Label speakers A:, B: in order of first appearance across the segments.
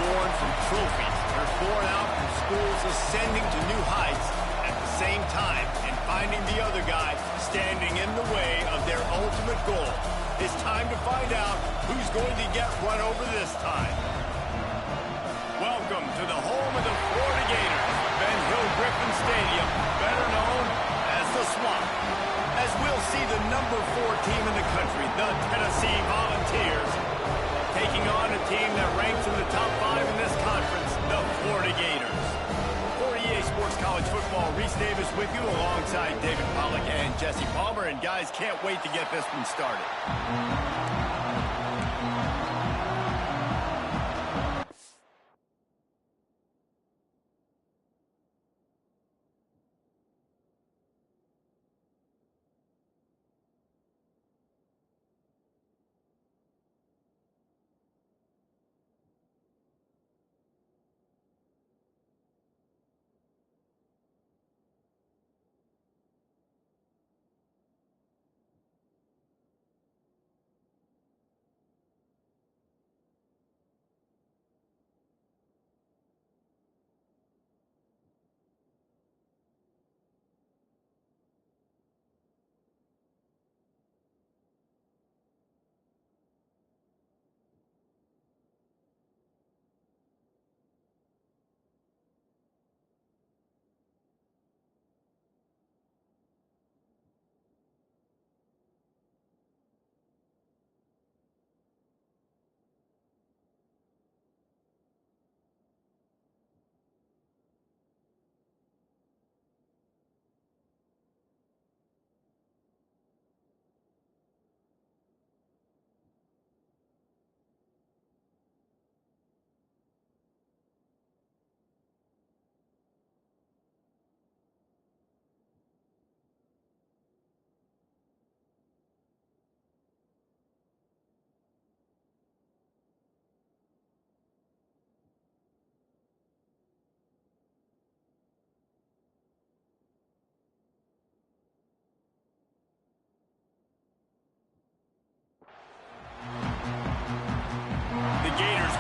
A: born from trophies. They're born out from schools ascending to new heights at the same time and finding the other guy standing in the way of their ultimate goal. It's time to find out who's going to get run over this time. Welcome to the home of the Florida Gators, Ben Hill Griffin Stadium, better known as the Swamp. As we'll see the number 4 team in the country, the Tennessee Volunteers, taking on a team that ranks in the top 5 in this conference, the Florida Gators. For EA Sports College Football, Reese Davis with you alongside David Pollack and Jesse Palmer. And guys, can't wait to get this one started.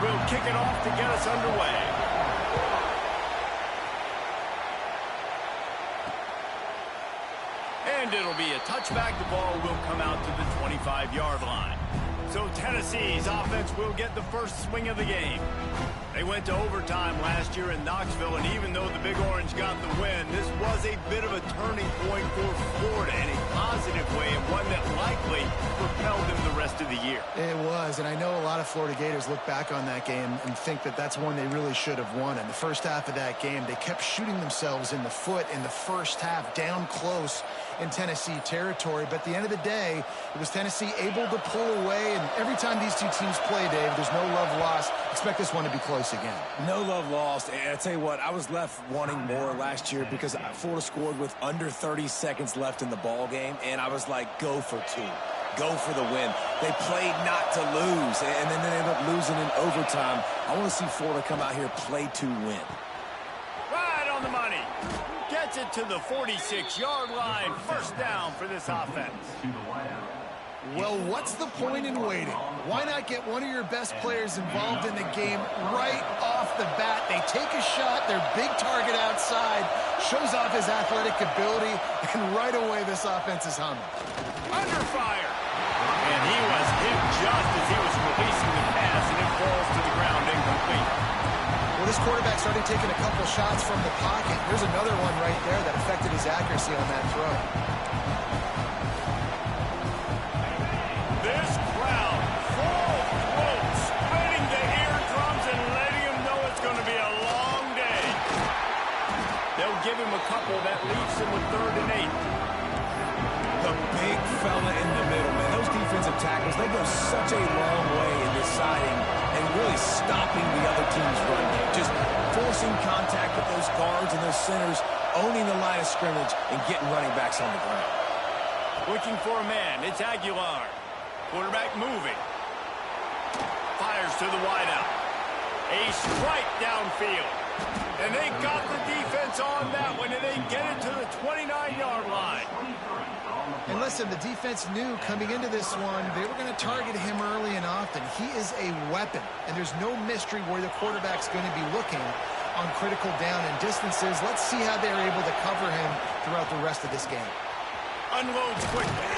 A: We'll kick it off to get us underway. And it'll be a touchback. The ball will come out to the 25-yard line. So Tennessee's offense will get the first swing of the game. They went to overtime last year in Knoxville, and even though the Big Orange got the win, this was a bit of a turning point for Florida in a positive way, and one that likely propelled them the rest of the year.
B: It was, and I know a lot of Florida Gators look back on that game and think that that's one they really should have won. In the first half of that game, they kept shooting themselves in the foot in the first half, down close in Tennessee territory. But at the end of the day, it was Tennessee able to pull away, and every time these two teams play, Dave, there's no love lost. Expect this one to be close again.
C: No love lost, and I tell you what, I was left wanting more last year because Florida scored with under 30 seconds left in the ball game, and I was like, go for 2. Go for the win. They played not to lose, and then they ended up losing in overtime. I want to see Florida come out here, play to win.
A: Right on the money. Gets it to the 46-yard line. First down for this offense.
B: Well, what's the point in waiting? Why not get one of your best players involved in the game right off the bat? They take a shot, their big target outside, shows off his athletic ability, and right away this offense is humming.
A: Under fire. And he was hit just as he was releasing the pass, and it falls to the ground incomplete.
B: Well, this quarterback started taking a couple shots from the pocket. There's another one right there that affected his accuracy on that throw.
A: This crowd, full throat, spreading the eardrums and letting him know it's going to be a long day. They'll give him a couple that leaves him with 3rd and 8.
C: The big fella in the middle, man. Those defensive tackles, they go such a long way in deciding and really stopping the other team's run game. Just forcing contact with those guards and those centers, owning the line of scrimmage, and getting running backs on the ground.
A: Looking for a man. It's Aguilar. Quarterback moving. Fires to the wideout. A strike downfield. And they got the defense on that one, and they get it to the 29-yard line.
B: And listen, the defense knew coming into this one, they were going to target him early and often. He is a weapon, and there's no mystery where the quarterback's going to be looking on critical down and distances. Let's see how they're able to cover him throughout the rest of this game.
A: Unloads quickly.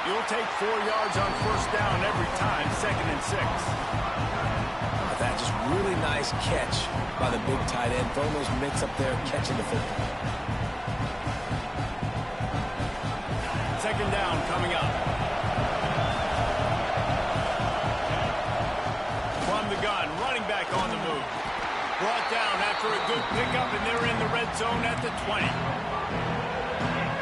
A: You'll take 4 yards on first down every time, 2nd and 6.
C: That just really nice catch by the big tight end. Throwing those mitts up there, catching the football.
A: 2nd down coming up. From the gun, running back on the move. Brought down after a good pickup, and they're in the red zone at the 20.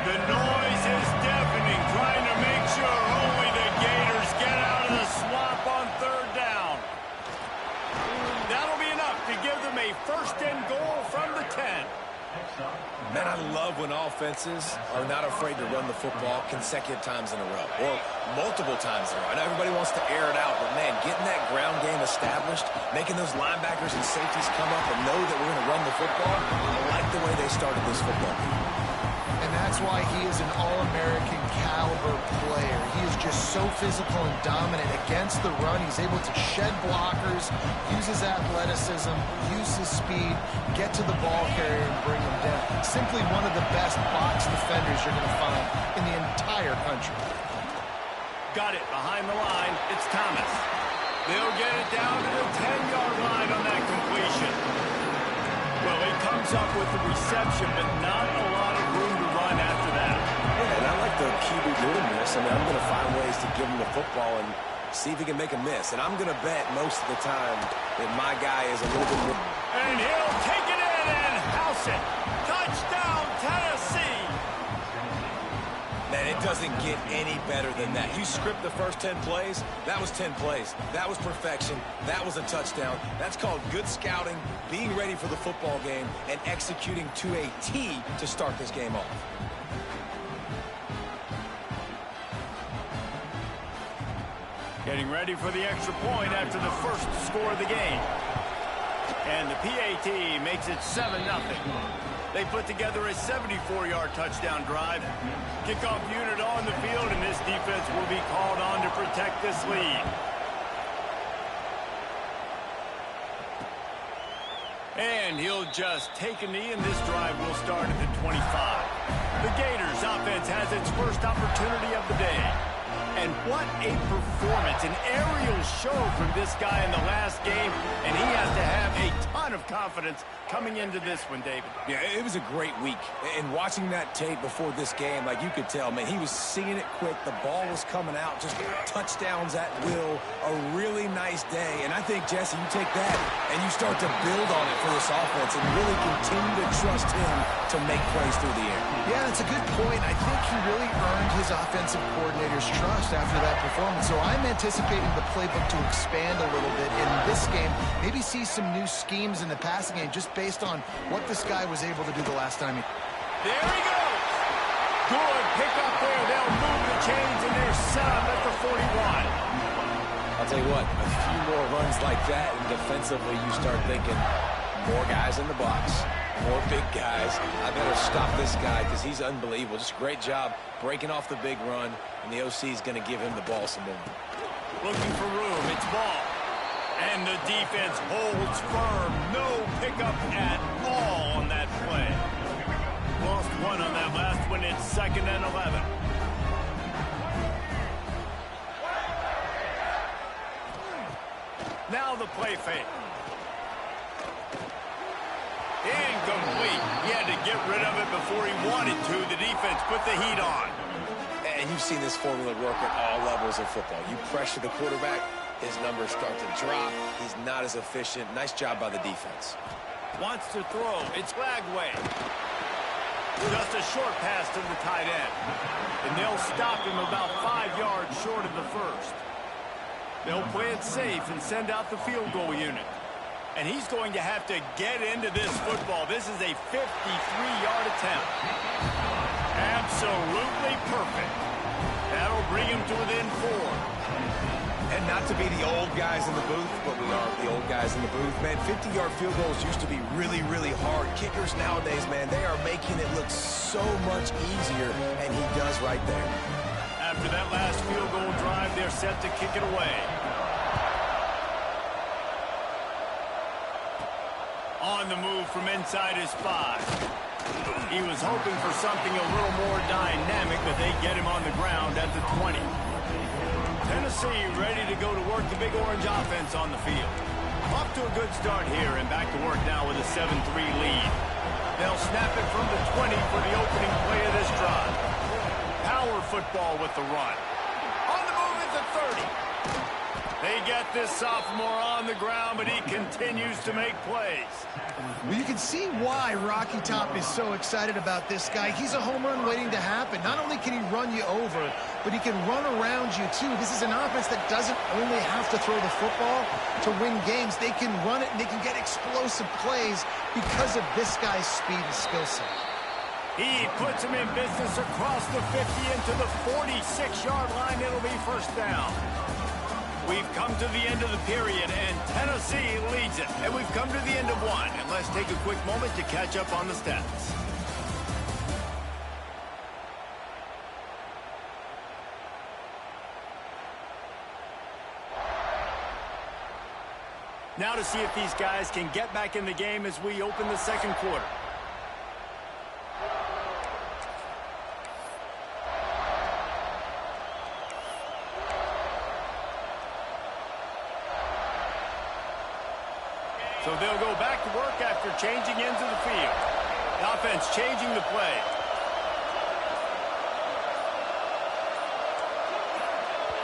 A: The noise is deafening, trying to make sure only the Gators get out of the swamp on 3rd down. That'll be enough to give them a 1st and goal from the 10.
C: Man, I love when offenses are not afraid to run the football consecutive times in a row or multiple times in a row. I know everybody wants to air it out, but, man, getting that ground game established, making those linebackers and safeties come up and know that we're going to run the football, I like the way they started this football game.
B: And that's why he is an All-American caliber player. He is just so physical and dominant against the run. He's able to shed blockers, use his athleticism, use his speed, get to the ball carrier and bring him down. Simply one of the best box defenders you're going to find in the entire country.
A: Got it behind the line. It's Thomas. They'll get it down to the 10-yard line on that completion. Well, he comes up with the reception, but not a lot of room to run after that.
C: Yeah, and I like the QB doing this. I mean, I'm going to find ways to give him the football and see if he can make a miss. And I'm going to bet most of the time that my guy is a little bit more.
A: And he'll take it in and house it. Touchdown, Tennessee.
C: Man, it doesn't get any better than that. You script the first 10 plays, that was 10 plays. That was perfection. That was a touchdown. That's called good scouting, being ready for the football game, and executing to a T to start this game off.
A: Getting ready for the extra point after the first score of the game. And the PAT makes it 7-0. They put together a 74-yard touchdown drive. Kickoff unit on the field, and this defense will be called on to protect this lead. And he'll just take a knee, and this drive will start at the 25. The Gators offense has its first opportunity of the day. And what a performance, an aerial show from this guy in the last game, and he has to have a ton of confidence coming into this one, David.
C: Yeah, it was a great week. And watching that tape before this game, like, you could tell, man, he was seeing it quick. The ball was coming out, just touchdowns at will. A really nice day. And I think, Jesse, you take that and you start to build on it for this offense and really continue to trust him to make plays through the air.
B: Yeah, that's a good point. I think he really earned his offensive coordinator's trust after that performance. So I'm anticipating the playbook to expand a little bit in this game. Maybe see some new schemes in the passing game just based on what this guy was able to do the last time.
A: There he goes. Good pick up there. They'll move the chains, and they're set up at the 41.
C: I'll tell you what, a few more runs like that, and defensively you start thinking more guys in the box, more big guys. I better stop this guy because he's unbelievable. Just a great job breaking off the big run, and the OC is going to give him the ball some more.
A: Looking for room. It's ball. And the defense holds firm. No pickup at all on that play. Lost one on that last one. It's 2nd and 11. Now the play fake. Incomplete. He had to get rid of it before he wanted to. The defense put the heat on.
C: And you've seen this formula work at all levels of football. You pressure the quarterback, his numbers start to drop. He's not as efficient. Nice job by the defense.
A: Wants to throw. It's Flagway. Just a short pass to the tight end. And they'll stop him about 5 yards short of the first. They'll play it safe and send out the field goal unit. And he's going to have to get into this football. This is a 53-yard attempt. Absolutely perfect. That'll bring him to within 4.
C: And not to be the old guys in the booth, but we are the old guys in the booth. Man, 50-yard field goals used to be really, really hard. Kickers nowadays, man, they are making it look so much easier, and he does right there.
A: After that last field goal drive, they're set to kick it away. On the move from inside his 5. He was hoping for something a little more dynamic, but they get him on the ground at the 20. Tennessee ready to go to work the Big Orange offense on the field. Off to a good start here and back to work now with a 7-3 lead. They'll snap it from the 20 for the opening play of this drive. Power football with the run. On the move at the 30. They get this sophomore on the ground, but he continues to make plays.
B: Well, you can see why Rocky Top is so excited about this guy. He's a home run waiting to happen. Not only can he run you over, but he can run around you, too. This is an offense that doesn't only have to throw the football to win games. They can run it, and they can get explosive plays because of this guy's speed and skill set.
A: He puts him in business across the 50 into the 46-yard line. It'll be first down. We've come to the end of the period, and Tennessee leads it. And we've come to the end of one. And let's take a quick moment to catch up on the stats. Now to see if these guys can get back in the game as we open the second quarter. So they'll go back to work after changing ends of the field. The offense changing the play.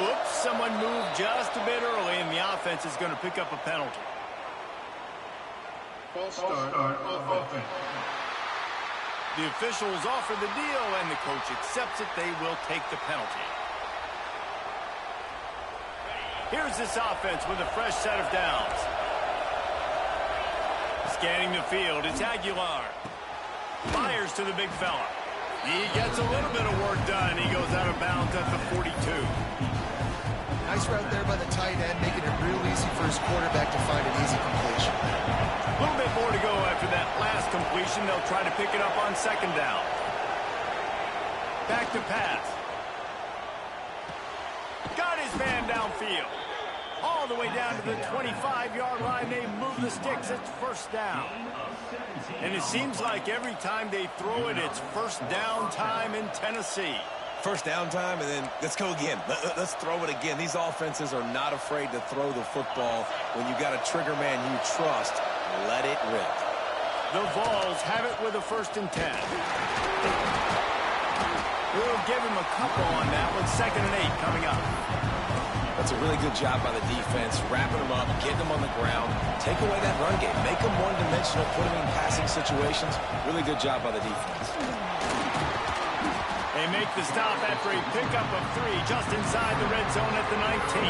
A: Oops, someone moved just a bit early, and the offense is going to pick up a penalty.
D: False start offense.
A: The officials offer the deal, and the coach accepts it. They will take the penalty. Here's this offense with a fresh set of downs. Scanning the field, it's Aguilar. Fires to the big fella. He gets a little bit of work done. He goes out of bounds at the 42.
B: Nice route there by the tight end, making it real easy for his quarterback to find an easy completion.
A: A little bit more to go after that last completion. They'll try to pick it up on second down. Back to pass. Got his man downfield. All the way down to the 25-yard line. They move the sticks. It's first down. And it seems like every time they throw it, it's first down time in Tennessee.
C: First down time, and then let's go again. Let's throw it again. These offenses are not afraid to throw the football. When you got a trigger man you trust, let it rip.
A: The Vols have it with a 1st and 10. We'll give him a couple on that one. 2nd and 8 coming up.
C: That's a really good job by the defense, wrapping them up, getting them on the ground, take away that run game, make them one-dimensional, put them in passing situations. Really good job by the defense.
A: They make the stop after a pickup of 3 just inside the red zone at the 19.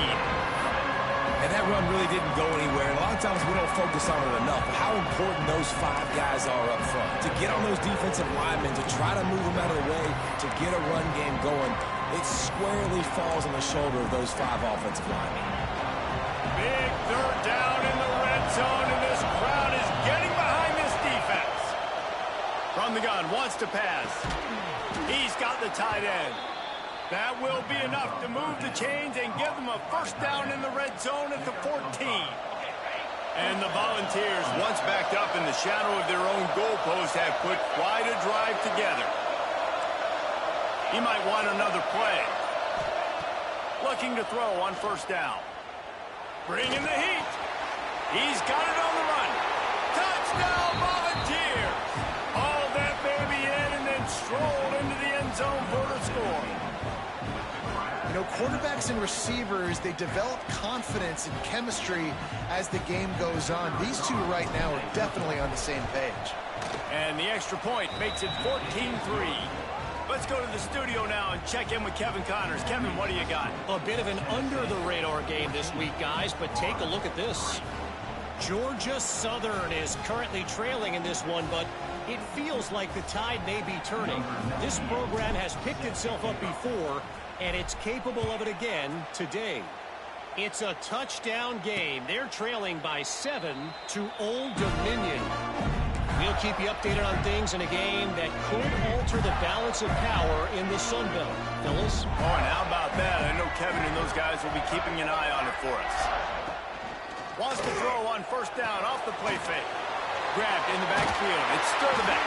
C: And that run really didn't go anywhere. And a lot of times we don't focus on it enough. How important those 5 guys are up front. To get on those defensive linemen, to try to move them out of the way, to get a run game going, it squarely falls on the shoulder of those 5 offensive linemen.
A: Big 3rd down in the red zone, and this crowd is getting behind this defense. From the gun, wants to pass. He's got the tight end. That will be enough to move the chains and give them a first down in the red zone at the 14. And the Volunteers, once backed up in the shadow of their own goalpost, have put quite a drive together. He might want another play. Looking to throw on first down. Bringing the heat. He's got it on the run. Touchdown, Volunteers! Hauled that baby in and then strolled into the end zone for the score.
B: You know, quarterbacks and receivers, they develop confidence and chemistry as the game goes on. These two right now are definitely on the same page.
A: And the extra point makes it 14-3. Let's go to the studio now and check in with Kevin Connors. Kevin, what do you got?
E: A bit of an under-the-radar game this week, guys, but take a look at this. Georgia Southern is currently trailing in this one, but it feels like the tide may be turning. This program has picked itself up before, and it's capable of it again today. It's a touchdown game. They're trailing by 7 to Old Dominion. We'll keep you updated on things in a game that could alter the balance of power in the Sun Belt. Phyllis?
A: Oh, and how about that? I know Kevin and those guys will be keeping an eye on it for us. Wants to throw on first down off the play fake. Grabbed in the backfield. It's Sturdivant.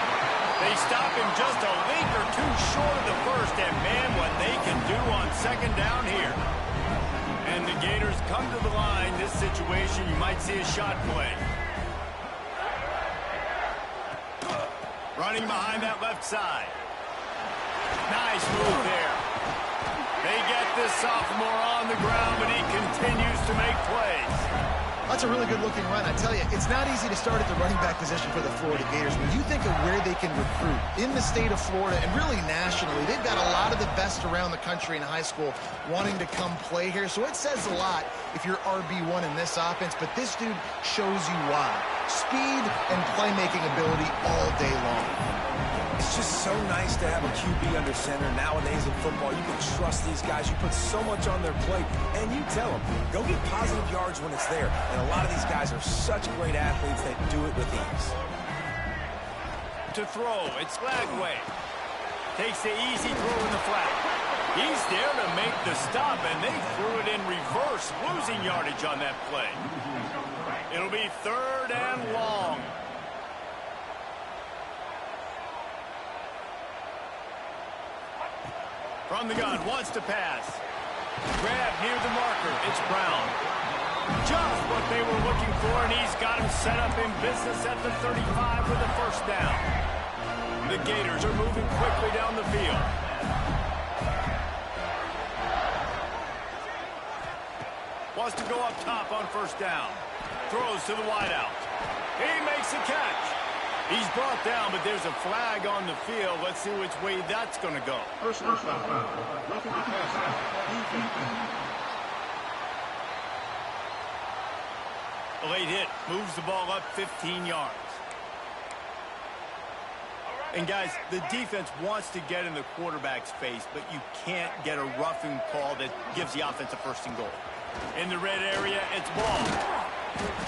A: They stop him just a link or two short of the first, and man, what they can do on second down here. And the Gators come to the line. This situation, you might see a shot play. Running behind that left side. Nice move there. They get this sophomore on the ground, but he continues to make plays.
B: That's a really good-looking run. I tell you, it's not easy to start at the running back position for the Florida Gators. When you think of where they can recruit in the state of Florida and really nationally, they've got a lot of the best around the country in high school wanting to come play here. So it says a lot if you're RB1 in this offense, but this dude shows you why. Speed and playmaking ability all day long.
C: It's just so nice to have a QB under center. Nowadays in football, you can trust these guys. You put so much on their plate, and you tell them, go get positive yards when it's there. And a lot of these guys are such great athletes that do it with ease.
A: To throw, it's Lagway. Takes the easy throw in the flat. He's there to make the stop, and they threw it in reverse, losing yardage on that play. It'll be 3rd and long. From the gun, wants to pass. Grab near the marker. It's Brown. Just what they were looking for, and he's got him set up in business at the 35 with a first down. The Gators are moving quickly down the field. Wants to go up top on first down. Throws to the wideout. He makes a catch. He's brought down, but there's a flag on the field. Let's see which way that's going to go.
D: Personal foul. Roughing the passer. Defense.
A: A late hit moves the ball up 15 yards. And guys, the defense wants to get in the quarterback's face, but you can't get a roughing call that gives the offense a 1st and goal. In the red area, it's ball.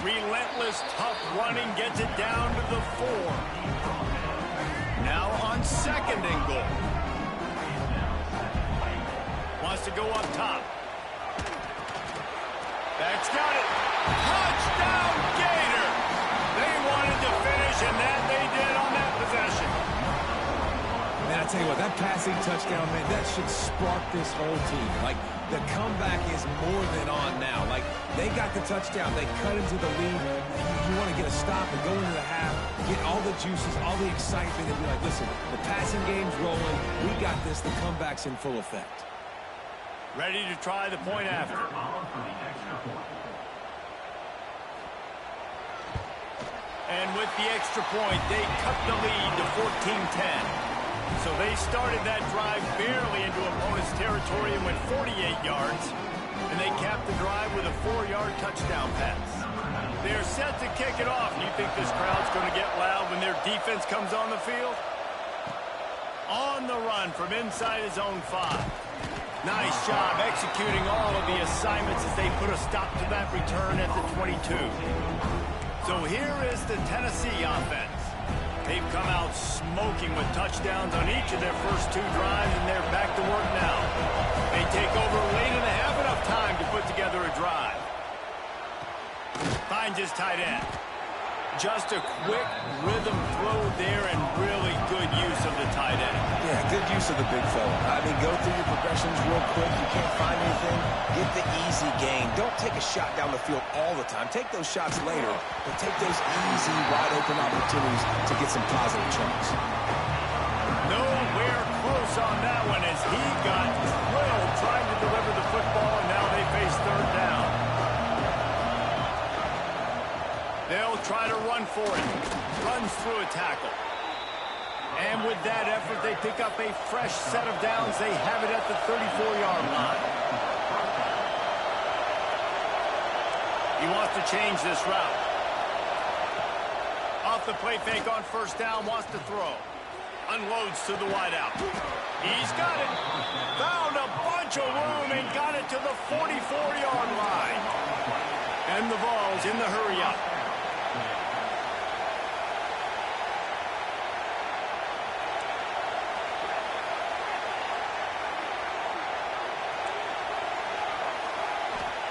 A: Relentless, tough running gets it down to the 4. Now on 2nd and goal. Wants to go up top. That's got it. Touchdown, Gator! They wanted to finish, and that they did on that possession.
C: Man, I tell you what, that passing touchdown, man, that should spark this whole team. Like, the comeback is more than on now. Like, they got the touchdown. They cut into the lead. You want to get a stop and go into the half, get all the juices, all the excitement, and be like, listen, the passing game's rolling. We got this. The comeback's in full effect.
A: Ready to try the point after. And with the extra point, they cut the lead to 14-10. So they started that drive barely into opponent's territory and went 48 yards. And they capped the drive with a 4-yard touchdown pass. They're set to kick it off. You think this crowd's going to get loud when their defense comes on the field? On the run from inside his own 5. Nice job executing all of the assignments as they put a stop to that return at the 22. So here is the Tennessee offense. They've come out smoking with touchdowns on each of their first 2 drives, and they're back to work now. They take over late and have enough time to put together a drive. Finds his tight end. Just a quick rhythm throw there and really good use of the tight end.
C: Yeah, good use of the big fella. I mean, go through your progressions real quick. You can't find anything. Get the easy gain. Don't take a shot down the field all the time. Take those shots later, but take those easy, wide-open opportunities to get some positive chunks.
A: Nowhere close on that one as he got drilled trying to deliver the football, and now they face 3rd down. They'll try to run for it. Runs through a tackle. And with that effort, they pick up a fresh set of downs. They have it at the 34-yard line. He wants to change this route. Off the play fake on first down, wants to throw. Unloads to the wideout. He's got it. Found a bunch potential room and got it to the 44-yard line. And the Vols in the hurry-up.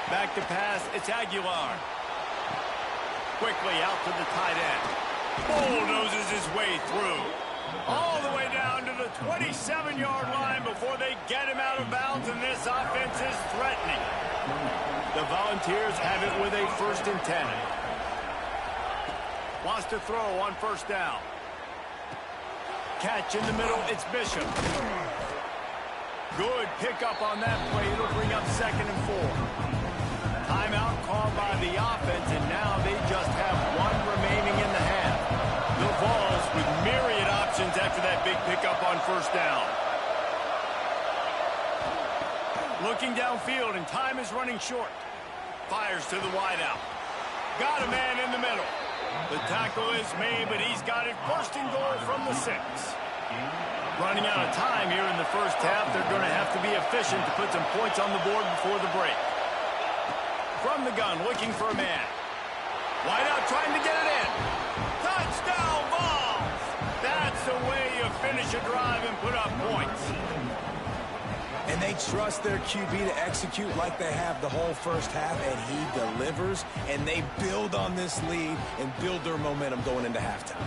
A: Back to pass, it's Aguilar. Quickly out to the tight end. Bulldozes his way through. All the way down to the 27-yard line before they get him out of bounds, and this offense is threatening. The Volunteers have it with a 1st and 10. Wants to throw on 1st down. Catch in the middle, it's Bishop. Good pickup on that play. It'll bring up 2nd and 4. Timeout called by the offense, and now they just have 1 remaining in the half. The Vols with myriad options after that big pickup on 1st down. Looking downfield, and time is running short. Fires to the wideout. Got a man in the middle. The tackle is made, but he's got it 1st and goal from the 6. Running out of time here in the 1st half. They're going to have to be efficient to put some points on the board before the break. From the gun, looking for a man. Wide out, trying to get it in. Touchdown, Vols! That's the way you finish a drive and put up points.
C: And they trust their QB to execute like they have the whole 1st half, and he delivers. And they build on this lead and build their momentum going into halftime.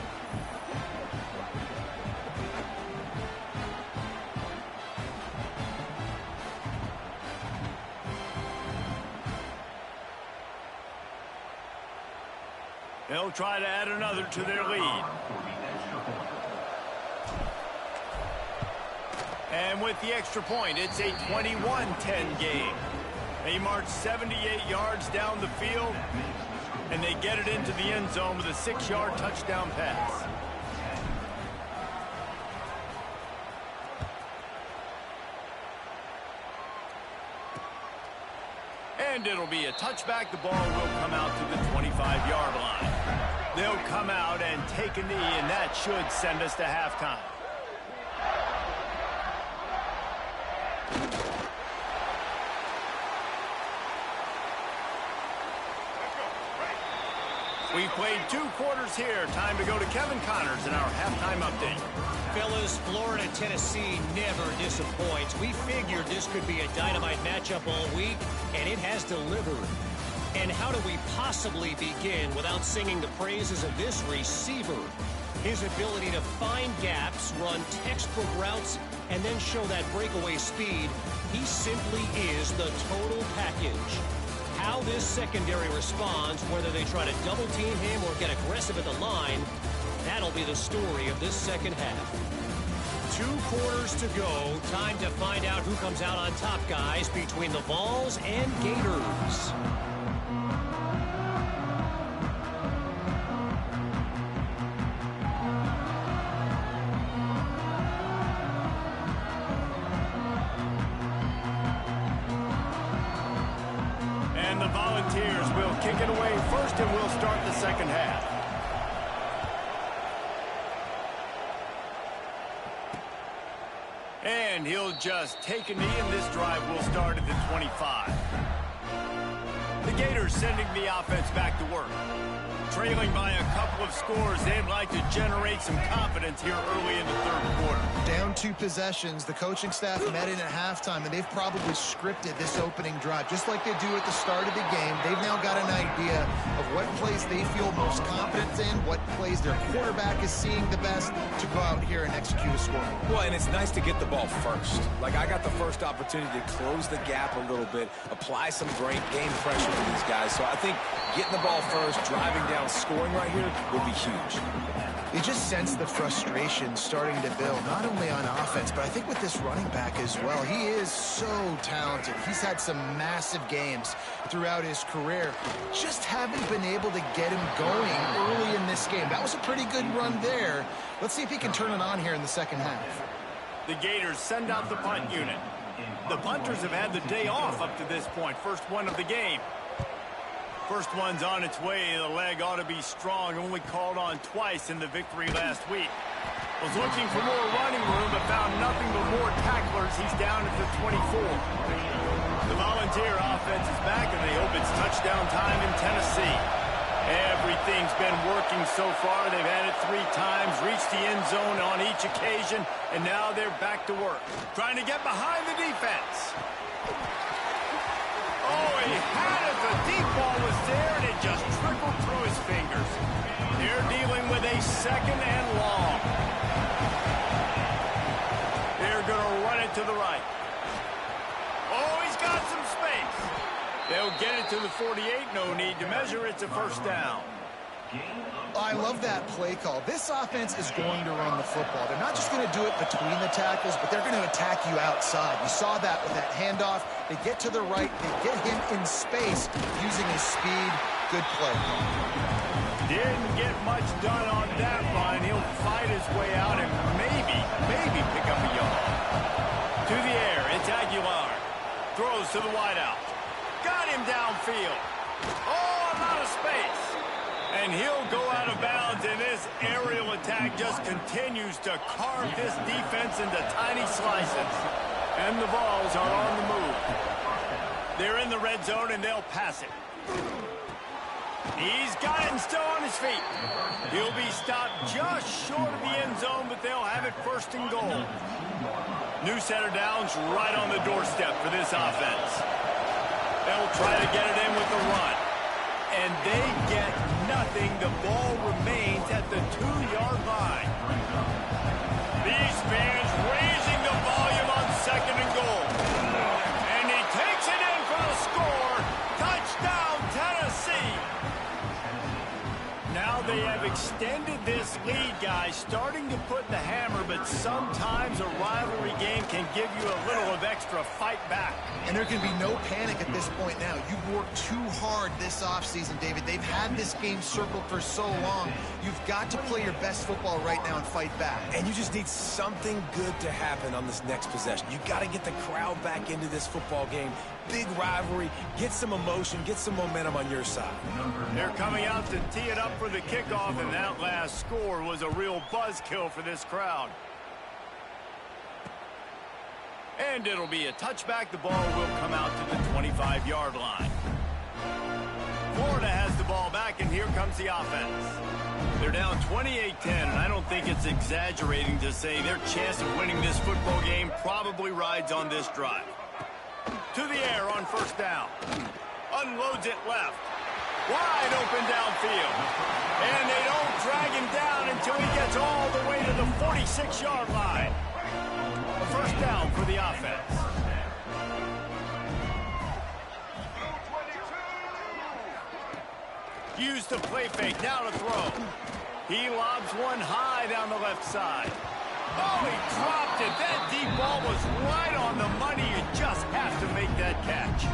A: They'll try to add another to their lead. And with the extra point, it's a 21-10 game. They march 78 yards down the field, and they get it into the end zone with a 6-yard touchdown pass. And it'll be a touchback. The ball will come out to the 25-yard line. They'll come out and take a knee, and that should send us to halftime. We've played 2 quarters here. Time to go to Kevin Connors in our halftime update.
E: Fellas, Florida, Tennessee never disappoints. We figured this could be a dynamite matchup all week, and it has delivered. And how do we possibly begin without singing the praises of this receiver? His ability to find gaps, run textbook routes, and then show that breakaway speed. He simply is the total package. How this secondary responds, whether they try to double team him or get aggressive at the line, that'll be the story of this 2nd half. 2 quarters to go. Time to find out who comes out on top, guys, between the Vols and Gators.
A: And the Volunteers will kick it away first, and we'll start the 2nd half. And he'll just take a knee, and this drive will start at the 25. The Gators sending the offense back to work. Trailing by a couple of scores, they'd like to generate some confidence here early in the 3rd quarter.
B: Down 2 possessions. The coaching staff met in at halftime, and they've probably scripted this opening drive just like they do at the start of the game. They've now got an idea of what plays they feel most confident in, what plays their quarterback is seeing the best to go out here and execute a score.
C: Well, and it's nice to get the ball first. Like, I got the first opportunity to close the gap a little bit, apply some great game pressure to these guys. So I think getting the ball first, driving down, scoring right here will be huge.
B: You just sense the frustration starting to build, not only on offense, but I think with this running back as well. He is so talented. He's had some massive games throughout his career. Just haven't been able to get him going early in this game. That was a pretty good run there. Let's see if he can turn it on here in the 2nd half.
A: The Gators send out the punt unit. The punters have had the day off up to this point. First one of the game. First one's on its way. The leg ought to be strong. Only called on twice in the victory last week. Was looking for more running room, but found nothing but more tacklers. He's down at the 24. The Volunteer offense is back, and they hope it's touchdown time in Tennessee. Everything's been working so far. They've had it 3 times, reached the end zone on each occasion, and now they're back to work, trying to get behind the defense. Oh, he had it. The deep ball was there, and it just trickled through his fingers. They're dealing with a 2nd and long. They're going to run it to the right. Oh, he's got some space. They'll get it to the 48. No need to measure. It's a first down.
B: I love that play call. This offense is going to run the football. They're not just going to do it between the tackles, but they're going to attack you outside. You saw that with that handoff. They get to the right. They get him in space using his speed. Good play.
A: Didn't get much done on that line. He'll fight his way out and maybe pick up a yard. To the air, it's Aguilar. Throws to the wideout. Got him downfield. Oh, a lot of space. And he'll go out of bounds, and this aerial attack just continues to carve this defense into tiny slices. And the Vols are on the move. They're in the red zone, and they'll pass it. He's got it and still on his feet. He'll be stopped just short of the end zone, but they'll have it 1st and goal. New set of downs right on the doorstep for this offense. They'll try to get it in with the run. And they get nothing. The ball remains at the 2-yard line. These fans raising the volume on 2nd and goal. And he takes it in for the score. Touchdown, Tennessee. Now they have extended this lead, guys, starting to put the hammer, but sometimes a rivalry game can give you a little of extra fight back.
B: And there can be no panic at this point now. You've worked too hard this offseason, David. They've had this game circled for so long. You've got to play your best football right now and fight back.
C: And you just need something good to happen on this next possession. You got to get the crowd back into this football game. Big rivalry. Get some emotion. Get some momentum on your side.
A: They're coming out to tee it up for the kickoff, and that last score was a real buzzkill for this crowd. And it'll be a touchback. The ball will come out to the 25-yard line. Florida has the ball back, and here comes the offense. They're down 28-10, and I don't think it's exaggerating to say their chance of winning this football game probably rides on this drive. To the air on 1st down. Unloads it left. Wide open downfield. And they don't drag him down until he gets all the way to the 46-yard line. A 1st down for the offense. Use the play fake. Now to throw. He lobs one high down the left side. Oh, he dropped it. That deep ball was right on the money. You just have to make that catch.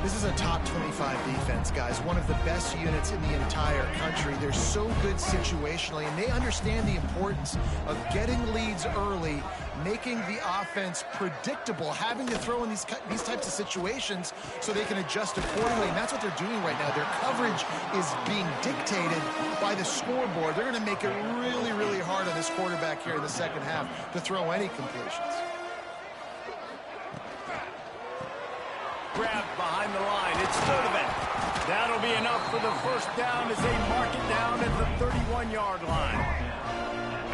B: This is a top 25 defense, guys. One of the best units in the entire country. They're so good situationally, and they understand the importance of getting leads early, making the offense predictable, having to throw in these types of situations so they can adjust accordingly. And that's what they're doing right now. Their coverage is being dictated by the scoreboard. They're going to make it really, really hard on this quarterback here in the second half to throw any completions.
A: Grabbed behind the line. It's Sturdivant. That'll be enough for the 1st down as they mark it down at the 31-yard line.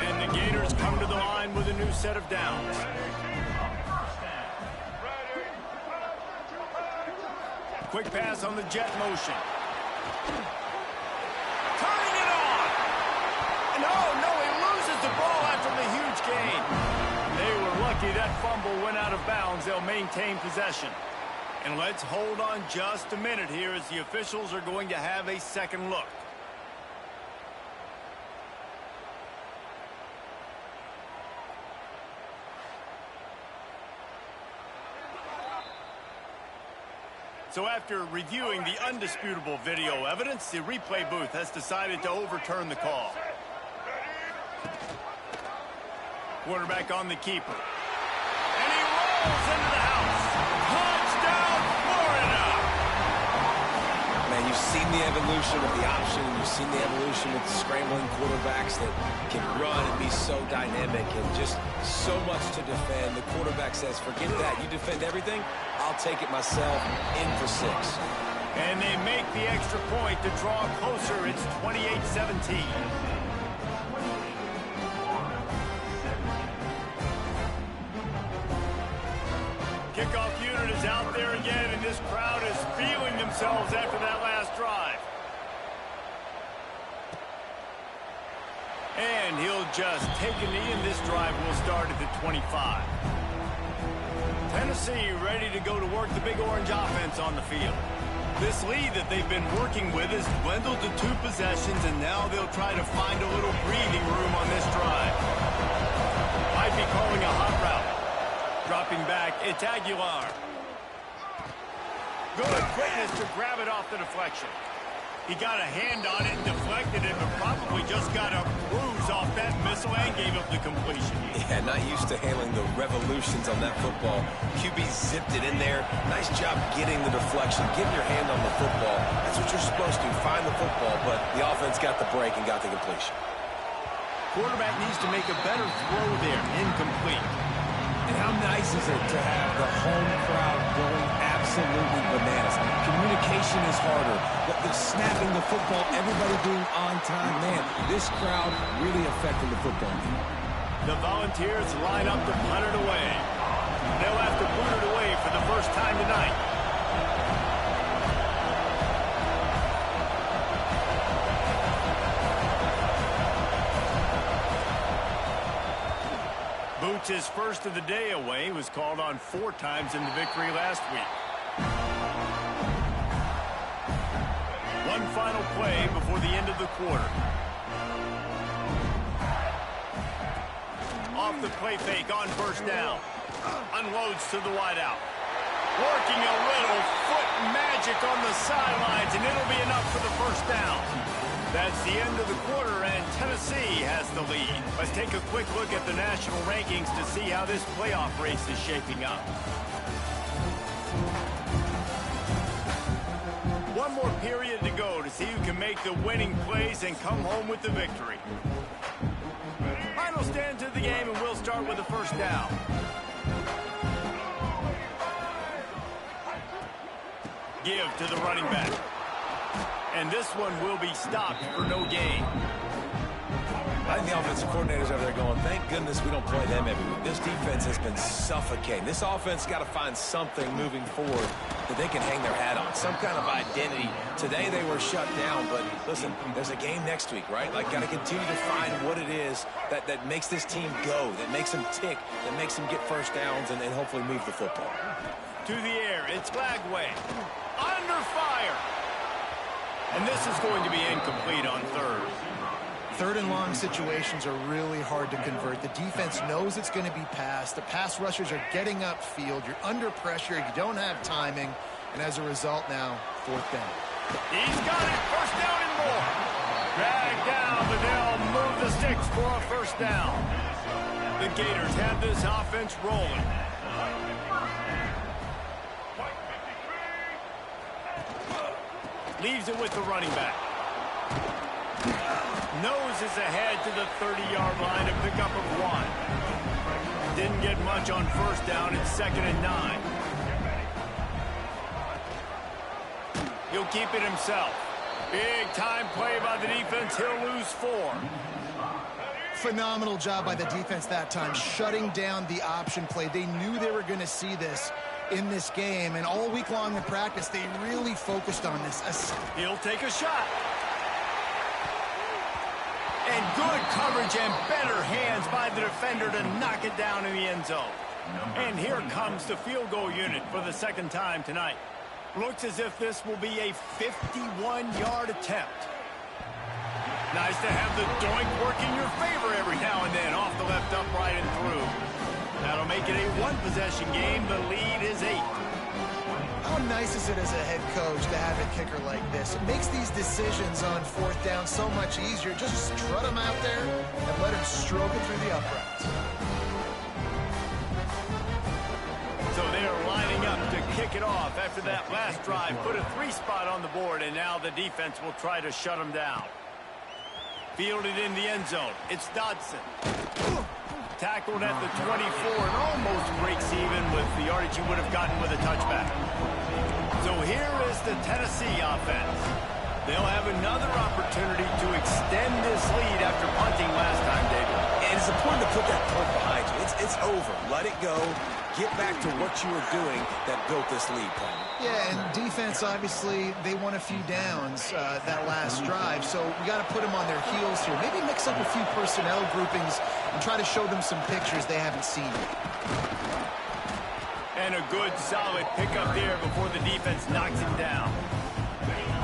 A: And the Gators come to the line with a new set of downs. Quick pass on the jet motion. Turning it on. No, he loses the ball after the huge gain. They were lucky that fumble went out of bounds. They'll maintain possession. And let's hold on just a minute here as the officials are going to have a second look. So after reviewing the undisputable video evidence, the replay booth has decided to overturn the call. Quarterback on the keeper. And he rolls into the house. Touchdown, Florida!
C: Man, you've seen the evolution of the option. You've seen the evolution with scrambling quarterbacks that can run and be so dynamic and just so much to defend. The quarterback says, forget that. You defend everything, I'll take it myself. In for 6.
A: And they make the extra point to draw closer. It's 28-17. Kickoff unit is out there again, and this crowd is feeling themselves after that last drive. And he'll just take a knee, and this drive will start at the 25. Tennessee ready to go to work the Big Orange offense on the field. This lead that they've been working with has dwindled to 2 possessions, and now they'll try to find a little breathing room on this drive. Might be calling a hot route. Dropping back, it's Aguilar. Good quickness to grab it off the deflection. He got a hand on it and deflected it, but probably just got a bruise off that missile and gave up the completion.
C: Yeah, not used to handling the revolutions on that football. QB zipped it in there. Nice job getting the deflection, getting your hand on the football. That's what you're supposed to, find the football, but the offense got the break and got the completion.
A: Quarterback needs to make a better throw there, incomplete.
C: And how nice is it to have the home crowd going absolutely bananas? Communication is harder. The snapping the football, everybody being on time. Man, this crowd really affecting the football game.
A: The Volunteers line up to punt it away. They'll have to put it away for the first time tonight. Boots, his first of the day away, was called on 4 times in the victory last week. One final play before the end of the quarter. Off the play fake on first down. Unloads to the wideout. Working a little foot magic on the sidelines, and it'll be enough for the first down. That's the end of the quarter, and Tennessee has the lead. Let's take a quick look at the national rankings to see how this playoff race is shaping up. One more period to go to see who can make the winning plays and come home with the victory. Final stand to the game, and we'll start with the first down. Give to the running back. And this one will be stopped for no gain.
C: I think the offensive coordinators over there going, thank goodness we don't play them every week. This defense has been suffocating. This offense got to find something moving forward that they can hang their hat on, some kind of identity. Today they were shut down, but listen, there's a game next week, right? Like, got to continue to find what it is that makes this team go, that makes them tick, that makes them get first downs and hopefully move the football.
A: To the air, it's Glagway. Under fire. And this is going to be incomplete on third.
B: Third and long situations are really hard to convert. The defense knows it's going to be passed. The pass rushers are getting upfield. You're under pressure. You don't have timing. And as a result now, 4th down.
A: He's got it. First down and more. Dragged down, but they'll move the sticks for a first down. The Gators have this offense rolling. Leaves it with the running back. Noses ahead to the 30-yard line to pick up a 1. Didn't get much on first down. It's 2nd and 9. He'll keep it himself. Big time play by the defense. He'll lose 4.
B: Phenomenal job by the defense that time, shutting down the option play. They knew they were going to see this in this game, and all week long in practice, they really focused on this.
A: He'll take a shot. And good coverage and better hands by the defender to knock it down in the end zone. And here comes the field goal unit for the 2nd time tonight. Looks as if this will be a 51-yard attempt. Nice to have the doink work in your favor every now and then, off the left upright and through. That'll make it a 1-possession game. The lead is 8.
B: How nice is it as a head coach to have a kicker like this? It makes these decisions on 4th down so much easier. Just strut him out there and let him stroke it through the uprights.
A: So they are lining up to kick it off after that last drive. Put a 3-spot on the board, and now the defense will try to shut them down. Fielded in the end zone. It's Dodson. Tackled at the 24 and almost breaks even with the yardage you would have gotten with a touchback. So here is the Tennessee offense. They'll have another opportunity to extend this lead after punting last time, David.
C: And it's important to put that punt behind you. It's over. Let it go. Get back to what you were doing that built this lead, Palmer.
B: Yeah, and defense, obviously, they won a few downs that last drive, so we got to put them on their heels here. Maybe mix up a few personnel groupings and try to show them some pictures they haven't seen.
A: And a good, solid pickup there before the defense knocks him down.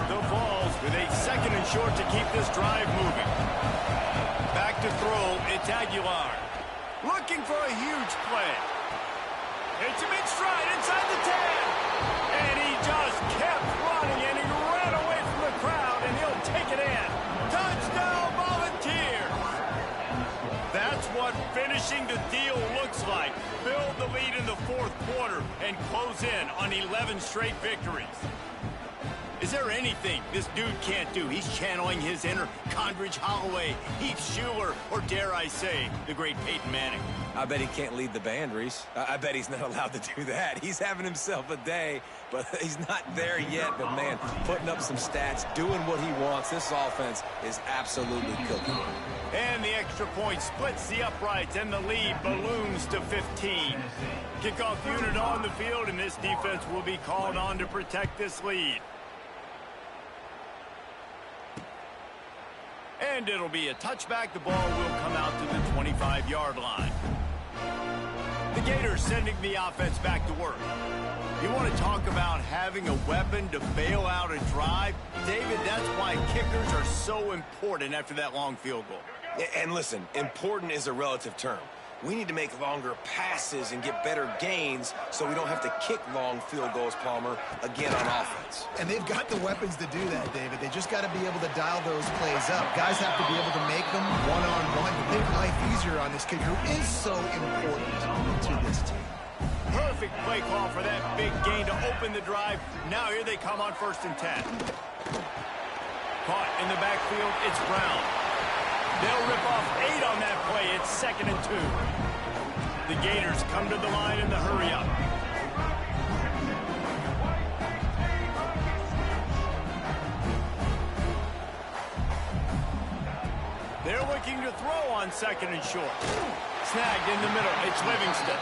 A: The Vols with a 2nd and short to keep this drive moving. Back to throw, it's Aguilar. Looking for a huge play. Hits him in stride inside the 10. And he just kept running, and he ran away from the crowd, and he'll take it in. Touchdown, Volunteers! That's what finishing the deal looks like. Build the lead in the 4th quarter and close in on 11 straight victories. Is there anything this dude can't do? He's channeling his inner Condridge Holloway, Heath Schuler, or dare I say, the great Peyton Manning.
C: I bet he can't lead the band, Reese. I bet he's not allowed to do that. He's having himself a day, but he's not there yet. But, man, putting up some stats, doing what he wants. This offense is absolutely cooking.
A: And the extra point splits the uprights, and the lead balloons to 15. Kickoff unit on the field, and this defense will be called on to protect this lead. And it'll be a touchback. The ball will come out to the 25-yard line. The Gators sending the offense back to work. You want to talk about having a weapon to bail out a drive? David, that's why kickers are so important after that long field goal.
C: And listen, important is a relative term. We need to make longer passes and get better gains so we don't have to kick long field goals, Palmer, again on offense.
B: And they've got the weapons to do that, David. They just got to be able to dial those plays up. Guys have to be able to make them one-on-one to make life easier on this kid who is so important to this team.
A: Perfect play call for that big gain to open the drive. Now here they come on 1st and 10. Caught in the backfield, it's Brown. They'll rip off 8 on that play. It's 2nd and 2. The Gators come to the line in the hurry up. They're looking to throw on 2nd and short. Snagged in the middle. It's Livingston.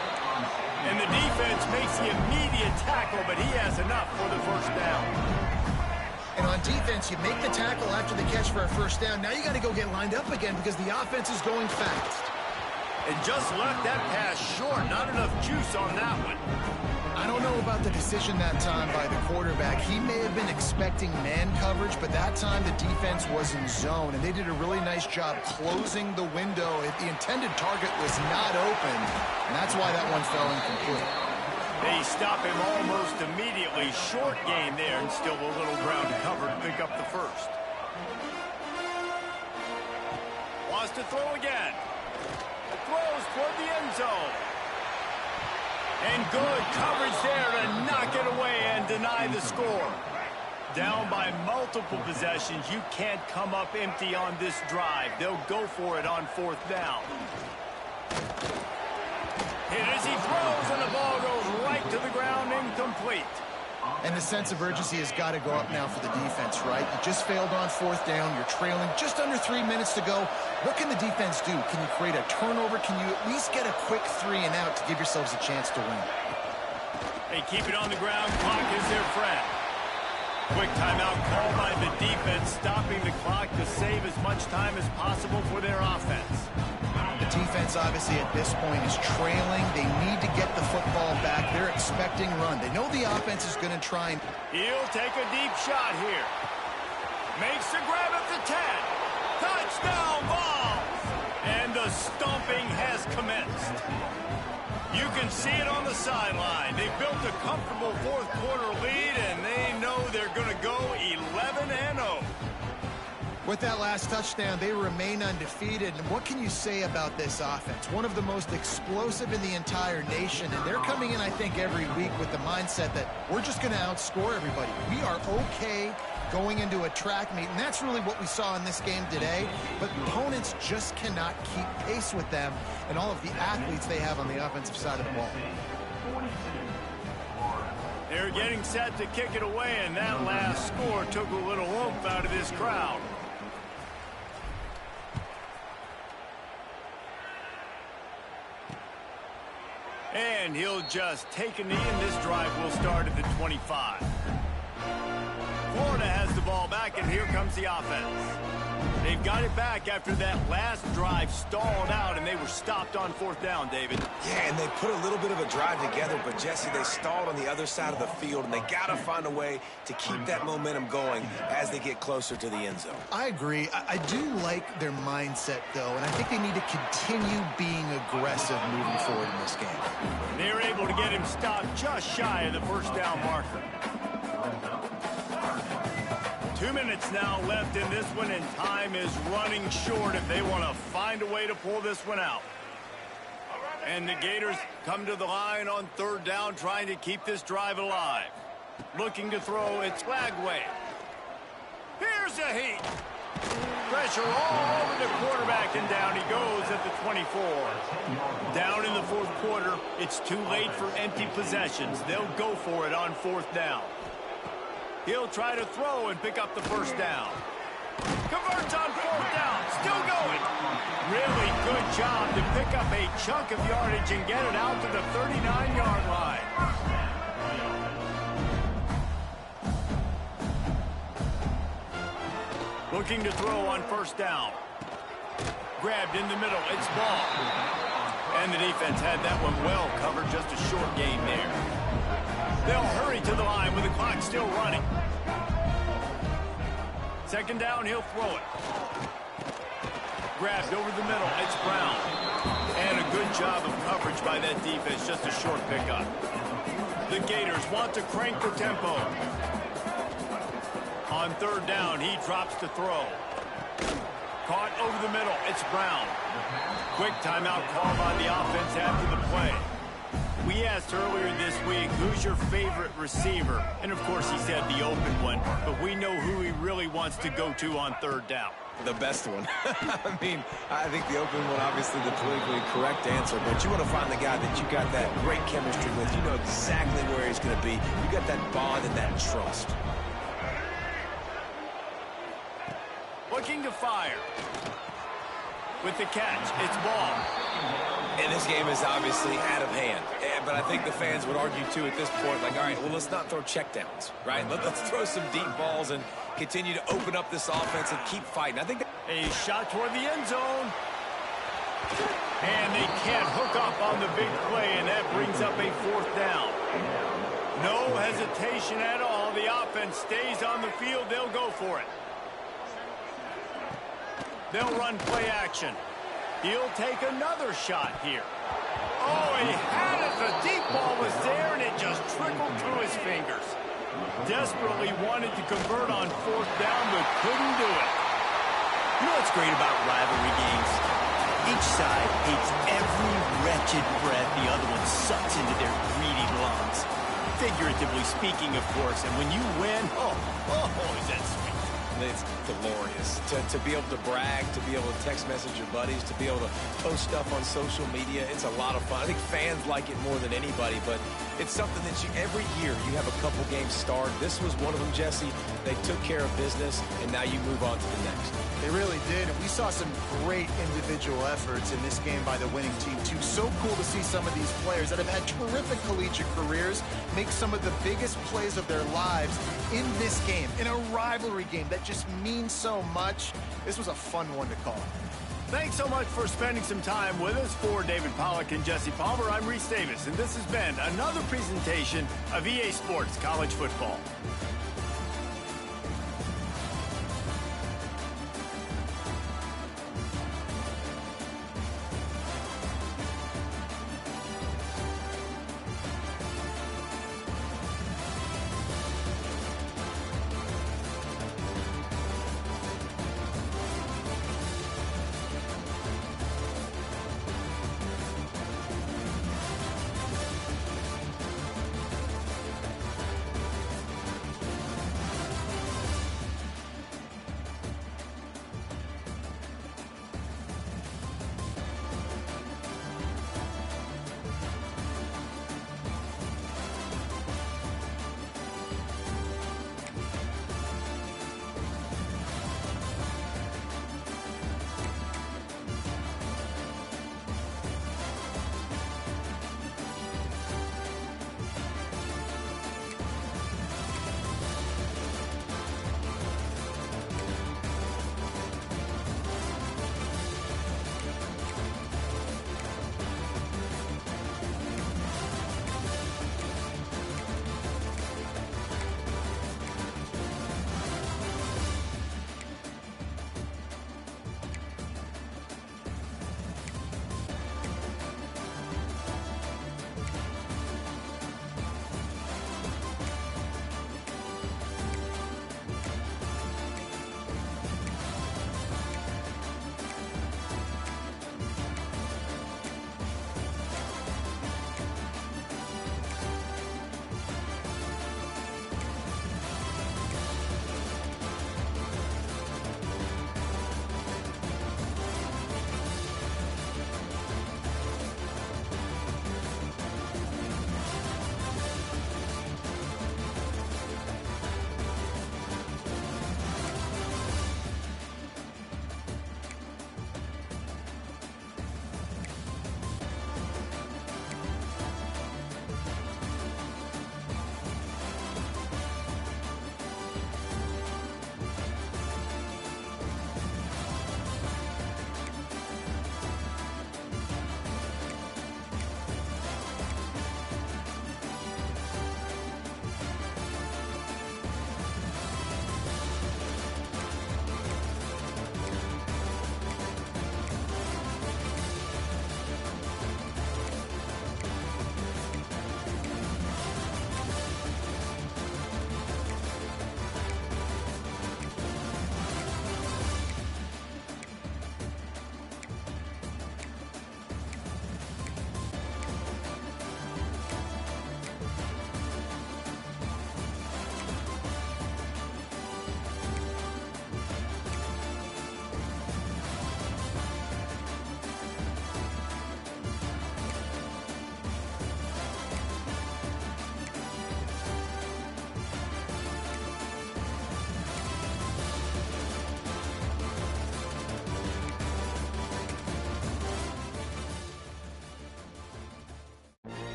A: And the defense makes the immediate tackle, but he has enough for the 1st down.
B: And on defense, you make the tackle after the catch for a 1st down. Now you got to go get lined up again because the offense is going fast.
A: And just left that pass short. Not enough juice on that one.
B: I don't know about the decision that time by the quarterback. He may have been expecting man coverage, but that time the defense was in zone, and they did a really nice job closing the window. The intended target was not open, and that's why that one fell incomplete.
A: They stop him almost immediately. Short gain there, and still a little ground to cover to pick up the 1st. Wants to throw again. Throws toward the end zone. And good coverage there to knock it away and deny the score. Down by multiple possessions. You can't come up empty on this drive. They'll go for it on 4th down. Hit as he throws, and the ball goes right to the ground, incomplete.
B: And the sense of urgency has got to go up now for the defense, right? You just failed on 4th down. You're trailing just under 3 minutes to go. What can the defense do? Can you create a turnover? Can you at least get a quick 3 and out to give yourselves a chance to win?
A: They keep it on the ground. Clock is their friend. Quick timeout called by the defense, stopping the clock to save as much time as possible for their offense.
B: The defense, obviously, at this point is trailing. They need to get the football back. They're expecting run. They know the offense is going to try and...
A: He'll take a deep shot here. Makes the grab at the 10. Touchdown, Vols! And the stomping has commenced. You can see it on the sideline. They built a comfortable 4th quarter lead, and they know they're going to go 11-0.
B: With that last touchdown, they remain undefeated. And what can you say about this offense? One of the most explosive in the entire nation. And they're coming in, I think, every week with the mindset that we're just going to outscore everybody. We are okay going into a track meet. And that's really what we saw in this game today. But opponents just cannot keep pace with them and all of the athletes they have on the offensive side of the ball.
A: They're getting set to kick it away, and that last score took a little oomph out of this crowd. And he'll just take a knee, and this drive will start at the 25. Florida has the ball back, and here comes the offense. They've got it back after that last drive stalled out, and they were stopped on 4th down, David.
C: Yeah, and they put a little bit of a drive together, but, Jesse, they stalled on the other side of the field, and they got to find a way to keep that momentum going as they get closer to the end zone.
B: I agree. I do like their mindset, though, and I think they need to continue being aggressive moving forward in this game.
A: They're able to get him stopped just shy of the 1st down marker. 2 minutes now left in this one, and time is running short if they want to find a way to pull this one out. And the Gators come to the line on 3rd down, trying to keep this drive alive. Looking to throw, it's Flagway. Here's a heat. Pressure all over the quarterback, and down he goes at the 24. Down in the 4th quarter, it's too late for empty possessions. They'll go for it on 4th down. He'll try to throw and pick up the 1st down. Converts on 4th down. Still going. Really good job to pick up a chunk of yardage and get it out to the 39-yard line. Looking to throw on 1st down. Grabbed in the middle. It's ball. And the defense had that one well covered. Just a short gain there. They'll hurry to the line with the clock still running. 2nd down, he'll throw it. Grabbed over the middle, it's Brown. And a good job of coverage by that defense, just a short pickup. The Gators want to crank the tempo. On 3rd down, he drops to throw. Caught over the middle, it's Brown. Quick timeout call by the offense after the play. We asked earlier this week, who's your favorite receiver? And, of course, he said the open one. But we know who he really wants to go to on 3rd down.
C: The best one. I mean, I think the open one, obviously the politically correct answer. But you want to find the guy that you got that great chemistry with. You know exactly where he's going to be. You got that bond and that trust.
A: Looking to fire. With the catch, it's ball.
C: And this game is obviously out of hand. But I think the fans would argue, too, at this point, like, all right, well, let's not throw checkdowns, right? Let's throw some deep balls and continue to open up this offense and keep fighting. I think
A: a shot toward the end zone. And they can't hook up on the big play, and that brings up a 4th down. No hesitation at all. The offense stays on the field. They'll go for it. They'll run play action. He'll take another shot here. Oh, he had it. The deep ball was there, and it just trickled through his fingers. Desperately wanted to convert on 4th down, but couldn't do it. You know what's great about rivalry games? Each side hates every wretched breath the other one sucks into their greedy lungs. Figuratively speaking, of course, and when you win, oh, is that sweet.
C: It's glorious to be able to brag, to be able to text message your buddies, to be able to post stuff on social media. It's a lot of fun. I think fans like it more than anybody, but it's something that every year you have a couple games start. This was one of them, Jesse. They took care of business, and now you move on to the next.
B: They really did, and we saw some great individual efforts in this game by the winning team, too. So cool to see some of these players that have had terrific collegiate careers make some of the biggest plays of their lives in this game, in a rivalry game that just means so much. This was a fun one to call.
A: Thanks so much for spending some time with us. For David Pollack and Jesse Palmer, I'm Reese Davis, and this has been another presentation of EA Sports College Football.